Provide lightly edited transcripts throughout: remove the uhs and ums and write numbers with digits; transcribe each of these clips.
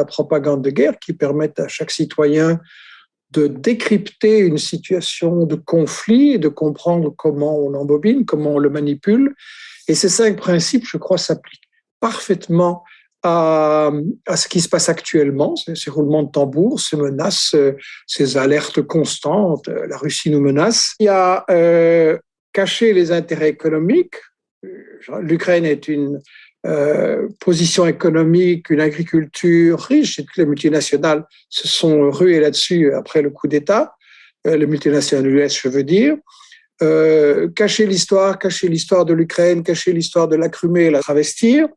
la propagande de guerre qui permettent à chaque citoyen de décrypter une situation de conflit et de comprendre comment on l'embobine, comment on le manipule. Et ces 5 principes, je crois, s'appliquent parfaitement à ce qui se passe actuellement, ces roulements de tambour, ces menaces, ces alertes constantes. La Russie nous menace. Il y a caché les intérêts économiques. L'Ukraine est une position économique, une agriculture riche, et toutes les multinationales se sont ruées là-dessus après le coup d'État, les multinationales US, je veux dire. Cacher l'histoire de l'Ukraine, cacher l'histoire de la Crimée et la travestir.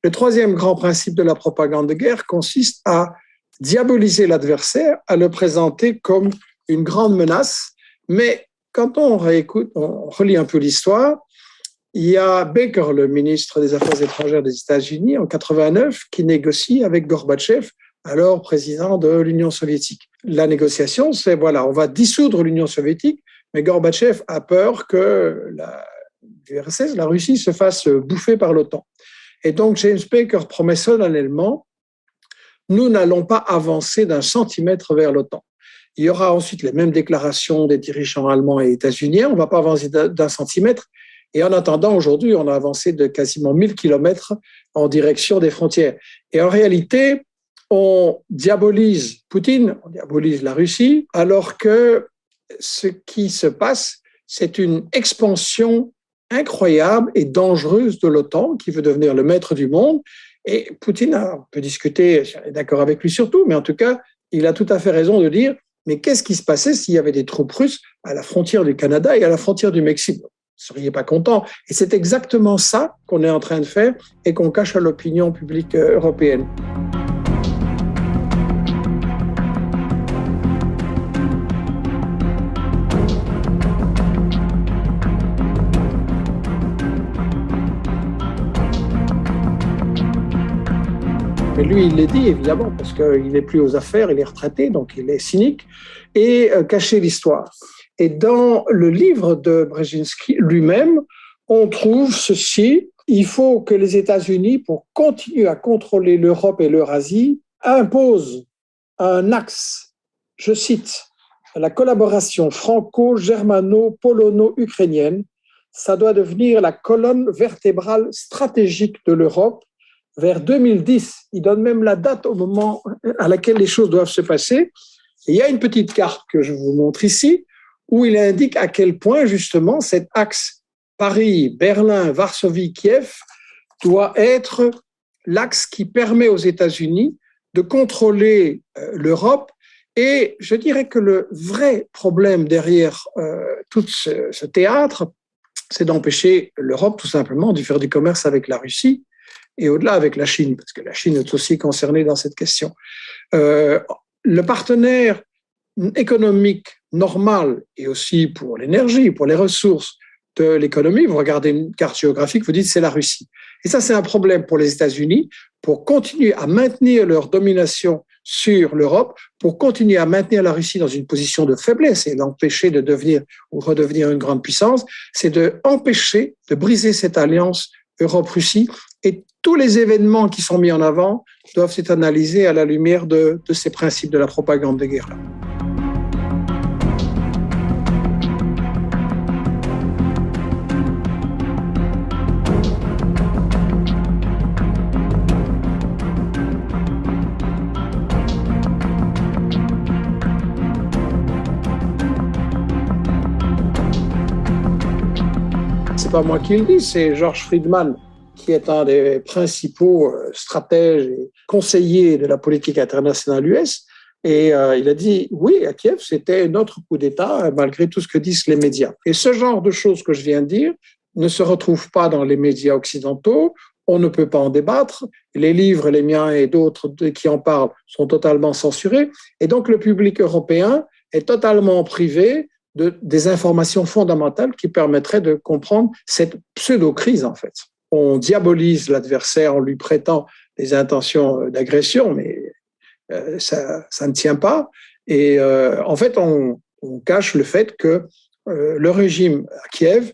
Le 3e grand principe de la propagande de guerre consiste à diaboliser l'adversaire, à le présenter comme une grande menace. Mais quand on relit un peu l'histoire, il y a Baker, le ministre des Affaires étrangères des États-Unis, en 89, qui négocie avec Gorbatchev, alors président de l'Union soviétique. La négociation, c'est voilà, on va dissoudre l'Union soviétique, mais Gorbatchev a peur que l'URSS, la Russie, se fasse bouffer par l'OTAN. Et donc, James Baker promet solennellement, nous n'allons pas avancer d'un centimètre vers l'OTAN. Il y aura ensuite les mêmes déclarations des dirigeants allemands et états-uniens, on ne va pas avancer d'un centimètre. Et en attendant, aujourd'hui, on a avancé de quasiment 1000 kilomètres en direction des frontières. Et en réalité, on diabolise Poutine, on diabolise la Russie, alors que ce qui se passe, c'est une expansion incroyable et dangereuse de l'OTAN qui veut devenir le maître du monde. Et Poutine, on peut discuter, si on est d'accord avec lui surtout, mais en tout cas, il a tout à fait raison de dire mais qu'est-ce qui se passait s'il y avait des troupes russes à la frontière du Canada et à la frontière du Mexique? Vous ne seriez pas content. Et c'est exactement ça qu'on est en train de faire et qu'on cache à l'opinion publique européenne. Mais lui, il l'a dit, évidemment, parce qu'il n'est plus aux affaires, il est retraité, donc il est cynique, et cacher l'histoire. Et dans le livre de Brzezinski lui-même, on trouve ceci: il faut que les États-Unis, pour continuer à contrôler l'Europe et l'Eurasie, imposent un axe, je cite, la collaboration franco-germano-polono-ukrainienne. Ça doit devenir la colonne vertébrale stratégique de l'Europe. Vers 2010, il donne même la date au moment à laquelle les choses doivent se passer. Et il y a une petite carte que je vous montre ici, où il indique à quel point, justement, cet axe Paris, Berlin, Varsovie, Kiev doit être l'axe qui permet aux États-Unis de contrôler l'Europe. Et je dirais que le vrai problème derrière tout ce théâtre, c'est d'empêcher l'Europe, tout simplement, de faire du commerce avec la Russie, et au-delà avec la Chine, parce que la Chine est aussi concernée dans cette question. Le partenaire économique normal, et aussi pour l'énergie, pour les ressources de l'économie, vous regardez une carte géographique, vous dites c'est la Russie. Et ça, c'est un problème pour les États-Unis, pour continuer à maintenir leur domination sur l'Europe, pour continuer à maintenir la Russie dans une position de faiblesse et l'empêcher de devenir ou redevenir une grande puissance, c'est d'empêcher, de briser cette alliance Europe-Russie. Et tous les événements qui sont mis en avant doivent être analysés à la lumière de ces principes de la propagande de guerre-là. C'est pas moi qui le dis, c'est George Friedman, qui est un des principaux stratèges et conseillers de la politique internationale US. Et il a dit, oui, à Kiev, c'était notre coup d'État, malgré tout ce que disent les médias. Et ce genre de choses que je viens de dire ne se retrouve pas dans les médias occidentaux. On ne peut pas en débattre. Les livres, les miens et d'autres qui en parlent, sont totalement censurés. Et donc, le public européen est totalement privé des informations fondamentales qui permettraient de comprendre cette pseudo-crise, en fait. On diabolise l'adversaire en lui prêtant des intentions d'agression, mais ça ne tient pas. Et en fait, on cache le fait que le régime à Kiev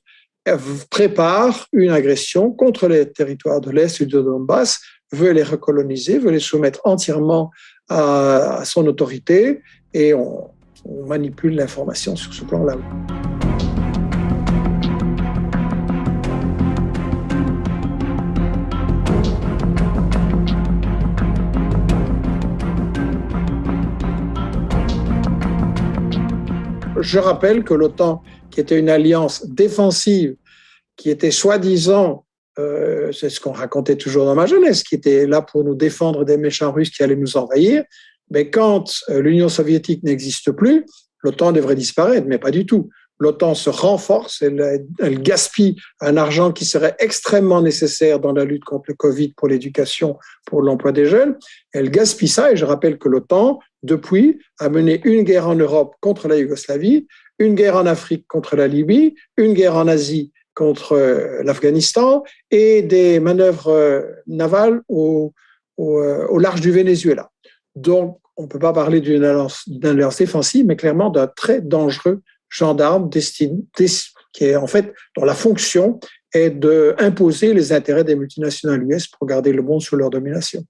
prépare une agression contre les territoires de l'Est et de Donbass veut les recoloniser, veut les soumettre entièrement à son autorité, et on manipule l'information sur ce plan-là. Je rappelle que l'OTAN, qui était une alliance défensive, qui était soi-disant, c'est ce qu'on racontait toujours dans ma jeunesse, qui était là pour nous défendre des méchants Russes qui allaient nous envahir, mais quand l'Union soviétique n'existe plus, l'OTAN devrait disparaître, mais pas du tout. L'OTAN se renforce, elle gaspille un argent qui serait extrêmement nécessaire dans la lutte contre le Covid, pour l'éducation, pour l'emploi des jeunes. Elle gaspille ça, et je rappelle que l'OTAN, depuis, a mené une guerre en Europe contre la Yougoslavie, une guerre en Afrique contre la Libye, une guerre en Asie contre l'Afghanistan, et des manœuvres navales au large du Venezuela. Donc, on ne peut pas parler d'une alliance défensive, mais clairement d'un très dangereux gendarme qui est en fait, dont la fonction est d'imposer les intérêts des multinationales US pour garder le monde sous leur domination.